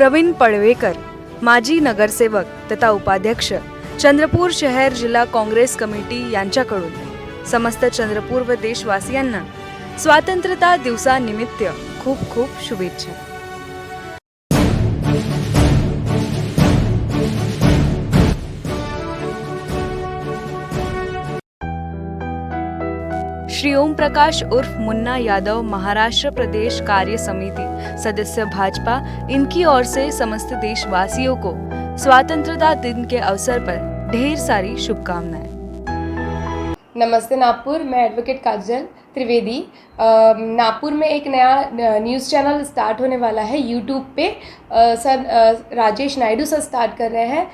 प्रवीण पळवेकर, माजी नगरसेवक तथा उपाध्यक्ष, चंद्रपूर शहर जिल्हा काँग्रेस कमिटी यांच्याकडून समस्त चंद्रपूर व देशवासियांना स्वातंत्र्यता दिवसानिमित्त खूप खूप शुभेच्छा। श्री ओम प्रकाश उर्फ मुन्ना यादव, महाराष्ट्र प्रदेश कार्य समिति सदस्य भाजपा, इनकी ओर से समस्त देशवासियों को स्वतंत्रता दिन के अवसर पर ढेर सारी शुभकामनाएं। नमस्ते नागपुर, मैं एडवोकेट काजल त्रिवेदी। नागपुर में एक नया न्यूज़ चैनल स्टार्ट होने वाला है यूट्यूब पे। Sir Rajesh Naidu sir start कर रहे हैं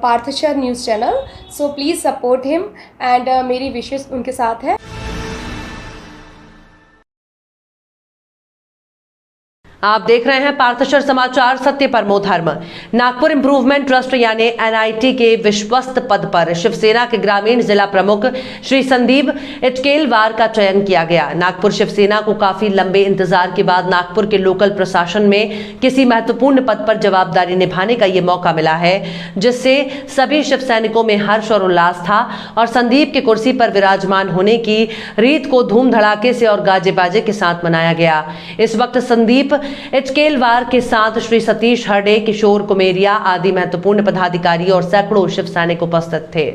पार्थशर news channel. So please support him and मेरी विशेष उनके साथ है। आप देख रहे हैं पार्थशर समाचार, सत्य परमो धर्म। नागपुर इंप्रूवमेंट ट्रस्ट यानी एनआईटी के विश्वस्त पद पर शिवसेना के ग्रामीण जिला प्रमुख श्री संदीप इटकेलवार का चयन किया गया। नागपुर शिवसेना को काफी लंबे इंतजार के बाद नागपुर के लोकल प्रशासन में किसी महत्वपूर्ण पद पर जवाबदारी निभाने का ये मौका मिला है, जिससे सभी शिव सैनिकों में हर्ष और उल्लास था और संदीप के कुर्सी पर विराजमान होने की रीत को धूम धड़ाके से और गाजे बाजे के साथ मनाया गया। इस वक्त संदीप इटकेलवार के साथ श्री सतीश हरडे, किशोर कुमेरिया आदि महत्वपूर्ण पदाधिकारी और सैकड़ों शिव सैनिक उपस्थित थे।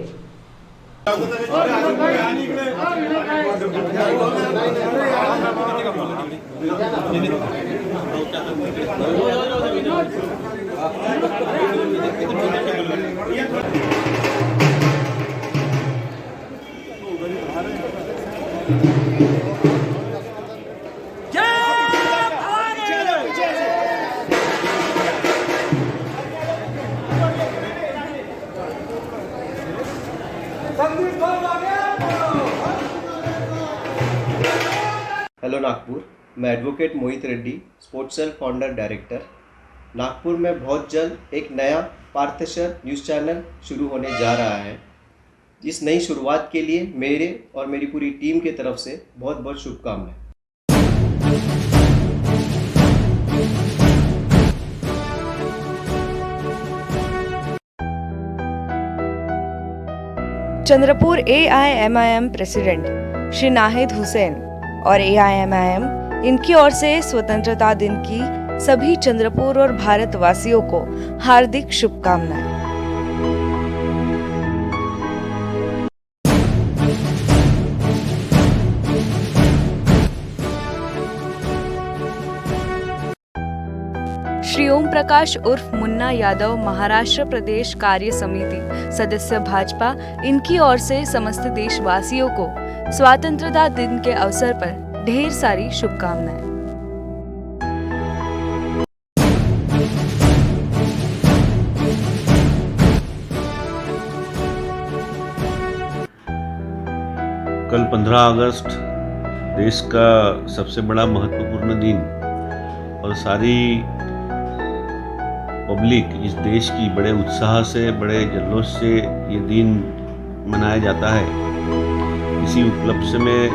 हेलो नागपुर, मैं advocate Mohit Reddy, sports cell founder director. Nagpur में बहुत जल्द एक नया पार्थशर न्यूज़ चैनल शुरू होने जा रहा है। इस नई शुरुआत के लिए मेरे और मेरी पूरी टीम की तरफ से बहुत बहुत शुभकामनाएं। चंद्रपुर AIMIM प्रेसिडेंट श्री नाहिद हुसैन और AIMIM इनकी ओर से स्वतंत्रता दिन की सभी चंद्रपुर और भारतवासियों को हार्दिक शुभकामनाएं। श्री ओम प्रकाश उर्फ मुन्ना यादव, महाराष्ट्र प्रदेश कार्य समिति सदस्य भाजपा, इनकी ओर से समस्त देशवासियों को स्वतंत्रता दिन के अवसर पर ढेर सारी शुभकामनाएं। कल 15 अगस्त देश का सबसे बड़ा महत्वपूर्ण दिन और सारी पब्लिक इस देश की बड़े उत्साह से, बड़े जल्लोष से ये दिन मनाया जाता है। इसी उपलक्ष्य में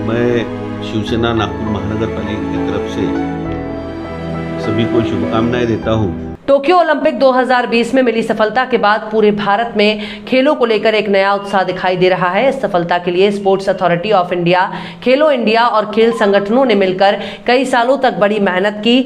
मैं शिवसेना नागपुर महानगर पालिका की तरफ से सभी को शुभकामनाएं देता हूँ। टोक्यो ओलंपिक 2020 में मिली सफलता के बाद पूरे भारत में खेलों को लेकर एक नया उत्साह दिखाई दे रहा है। इस सफलता के लिए sports authority of India, Khelo India और खेल संगठनों ने मिलकर कई सालों तक बड़ी मेहनत की,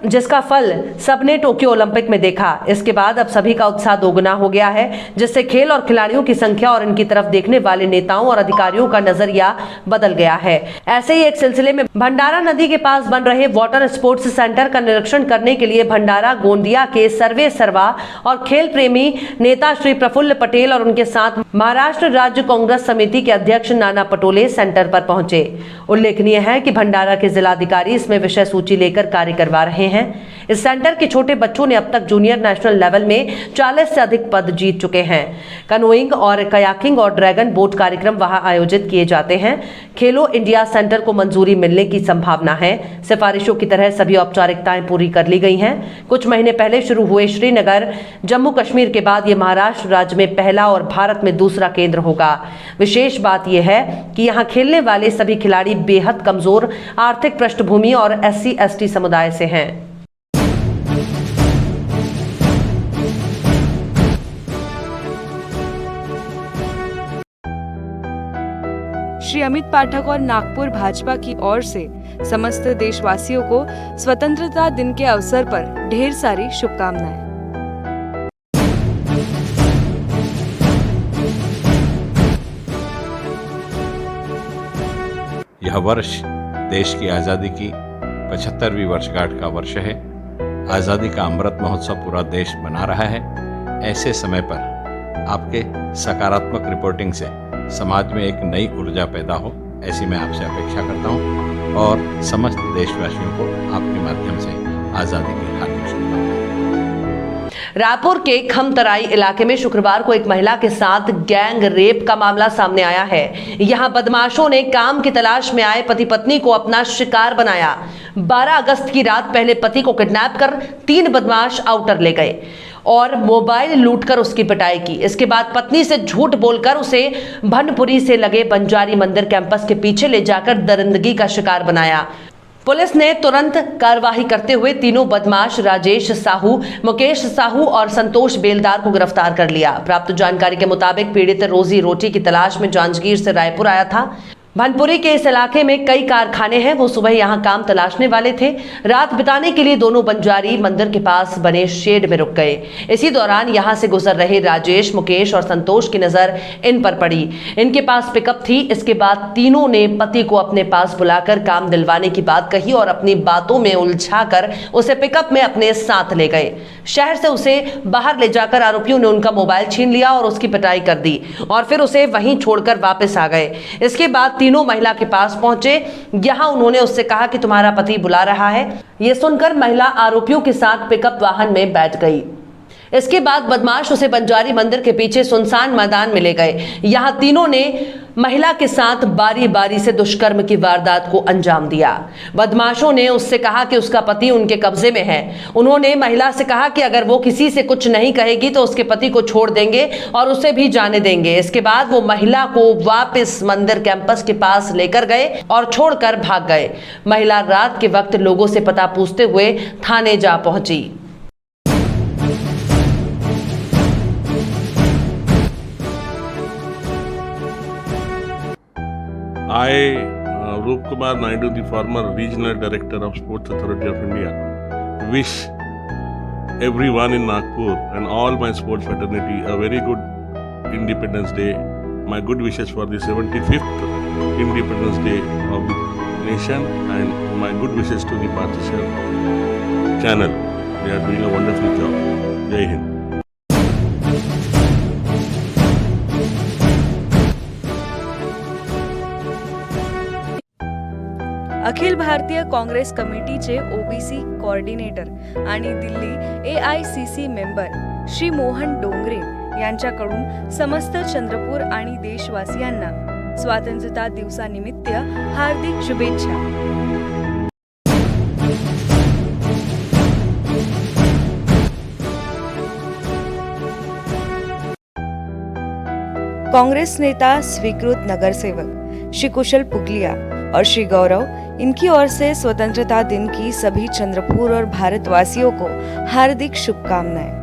जिसका फल सबने टोक्यो ओलंपिक में देखा। इसके बाद अब सभी का उत्साह दोगुना हो गया है, जिससे खेल और खिलाड़ियों की संख्या और इनकी तरफ देखने वाले नेताओं और अधिकारियों का नजरिया बदल गया है। ऐसे ही एक सिलसिले में भंडारा नदी के पास बन रहे वाटर स्पोर्ट्स सेंटर का निरीक्षण करने के लिए भंडारा गोंदिया के सर्वे सर्वा और खेल प्रेमी नेता श्री प्रफुल्ल पटेल और उनके साथ महाराष्ट्र राज्य कांग्रेस समिति के अध्यक्ष नाना पटोले सेंटर पर पहुंचे। उल्लेखनीय है कि भंडारा के जिलाधिकारी इसमें विषय सूची लेकर कार्य करवा रहे हैं। इस सेंटर के छोटे बच्चों ने अब तक जूनियर नेशनल लेवल में 40 से अधिक पद जीत चुके हैं। कनोइंग और कयाकिंग और ड्रैगन बोट कार्यक्रम वहां आयोजित किए जाते हैं। खेलो इंडिया सेंटर को मंजूरी मिलने की संभावना है। सिफारिशों की तरह सभी औपचारिकताएं पूरी कर ली गई हैं। कुछ महीने पहले शुरू हुए श्रीनगर जम्मू कश्मीर के बाद ये महाराष्ट्र राज्य में पहला और भारत में दूसरा केंद्र होगा। विशेष बात यह है कि यहाँ खेलने वाले सभी खिलाड़ी बेहद कमजोर आर्थिक पृष्ठभूमि और SC/ST समुदाय से हैं। श्री अमित पाठक और नागपुर भाजपा की ओर से समस्त देशवासियों को स्वतंत्रता दिन के अवसर पर ढेर सारी शुभकामनाएं। यह वर्ष देश की आज़ादी की 75वीं वर्षगांठ का वर्ष है। आज़ादी का अमृत महोत्सव पूरा देश मना रहा है। ऐसे समय पर आपके सकारात्मक रिपोर्टिंग से समाज में एक नई ऊर्जा पैदा हो, ऐसी मैं आपसे अपेक्षा करता हूं और समस्त देशवासियों को आपके माध्यम से आज़ादी की हार्दिक शुभकामनाएं। रायपुर के खमतराई इलाके में शुक्रवार को एक महिला के साथ गैंग रेप का मामला सामने आया है। यहां बदमाशों ने काम की तलाश में आए पति पत्नी को अपना शिकार बनाया। 12 अगस्त की रात पहले पति को किडनैप कर 3 बदमाश आउटर ले गए और मोबाइल लूटकर उसकी पिटाई की। इसके बाद पत्नी से झूठ बोलकर उसे भनपुरी से लगे बंजारी मंदिर कैंपस के पीछे ले जाकर दरिंदगी का शिकार बनाया। पुलिस ने तुरंत कार्रवाई करते हुए तीनों बदमाश राजेश साहू, मुकेश साहू और संतोष बेलदार को गिरफ्तार कर लिया। प्राप्त जानकारी के मुताबिक पीड़ित रोजी रोटी की तलाश में जांजगीर से रायपुर आया था। भनपुरी के इस इलाके में कई कारखाने हैं। वो सुबह यहां काम तलाशने वाले थे। रात बिताने के लिए दोनों बंजारी मंदिर के पास बने शेड में रुक गए। इसी दौरान यहां से गुजर रहे राजेश, मुकेश और संतोष की नजर इन पर पड़ी। इनके पास पिकअप थी। इसके बाद तीनों ने पति को अपने पास बुलाकर काम दिलवाने की बात कही और अपनी बातों में उलझाकर उसे पिकअप में अपने साथ ले गए। शहर से उसे बाहर ले जाकर आरोपियों ने उनका मोबाइल छीन लिया और उसकी पिटाई कर दी और फिर उसे वहीं छोड़कर वापस आ गए। इसके बाद तीनों महिला के पास पहुंचे। यहां उन्होंने उससे कहा कि तुम्हारा पति बुला रहा है। यह सुनकर महिला आरोपियों के साथ पिकअप वाहन में बैठ गई। इसके बाद बदमाश उसे बंजारी मंदिर के पीछे सुनसान मैदान में ले गए। यहां तीनों ने महिला के साथ बारी बारी से दुष्कर्म की वारदात को अंजाम दिया। बदमाशों ने उससे कहा कि उसका पति उनके कब्जे में है। उन्होंने महिला से कहा कि अगर वो किसी से कुछ नहीं कहेगी तो उसके पति को छोड़ देंगे और उसे भी जाने देंगे। इसके बाद वो महिला को वापस मंदिर कैंपस के पास लेकर गए और छोड़कर भाग गए। महिला रात के वक्त लोगों से पता पूछते हुए थाने जा पहुंची। I, Roop Kumar Naidu, the former Regional Director of Sports Authority of India, wish everyone in Nagpur and all my sports fraternity a very good Independence Day. My good wishes for the 75th Independence Day of the nation and my good wishes to the Parthian channel. They are doing a wonderful job. Jai Hind. Akhil Bharatiya Congress कमिटीचे OBC coordinator आणि Delhi AICC member Shri Mohan Dongre यांच्याकडून समस्त चंद्रपूर आणि देशवासियांना स्वातंत्र्यता दिवसानिमित्त हार्दिक शुभेच्छा। कांग्रेस नेता स्वीकृत नगरसेवक श्री कुशल पुगलिया और श्री गौरव, इनकी ओर से स्वतंत्रता दिन की सभी चंद्रपुर और भारतवासियों को हार्दिक शुभकामनाएं।